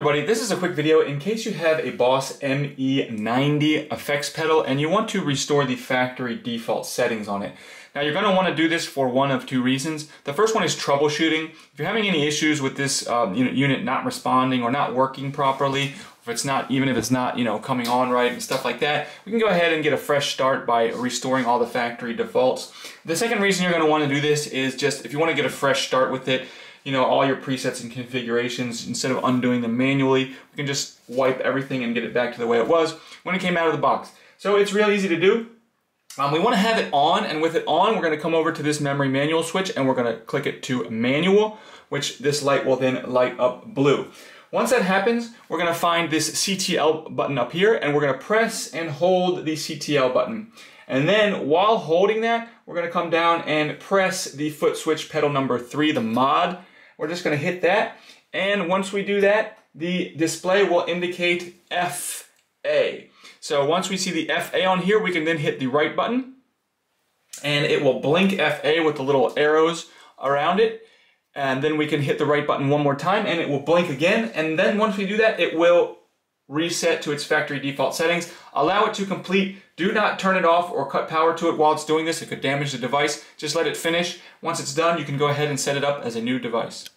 Everybody, this is a quick video in case you have a Boss ME-90 effects pedal and you want to restore the factory default settings on it. Now you're going to want to do this for one of two reasons. The first one is troubleshooting. If you're having any issues with this unit not responding or not working properly, even if it's not coming on right and stuff like that, we can go ahead and get a fresh start by restoring all the factory defaults. The second reason you're going to want to do this is just if you want to get a fresh start with it, all your presets and configurations, instead of undoing them manually, we can just wipe everything and get it back to the way it was when it came out of the box. So it's real easy to do. We want to have it on, and with it on, we're going to come over to this memory manual switch and we're going to click it to manual, which this light will then light up blue. Once that happens, we're going to find this CTL button up here and we're going to press and hold the CTL button. And then while holding that, we're going to come down and press the foot switch pedal number 3, the mod. We're just going to hit that, and once we do that, the display will indicate FA. So once we see the FA on here, we can then hit the right button, and it will blink FA with the little arrows around it, and then we can hit the right button one more time, and it will blink again, and then once we do that, it will reset to its factory default settings. Allow it to complete. Do not turn it off or cut power to it while it's doing this. It could damage the device. Just let it finish. Once it's done, you can go ahead and set it up as a new device.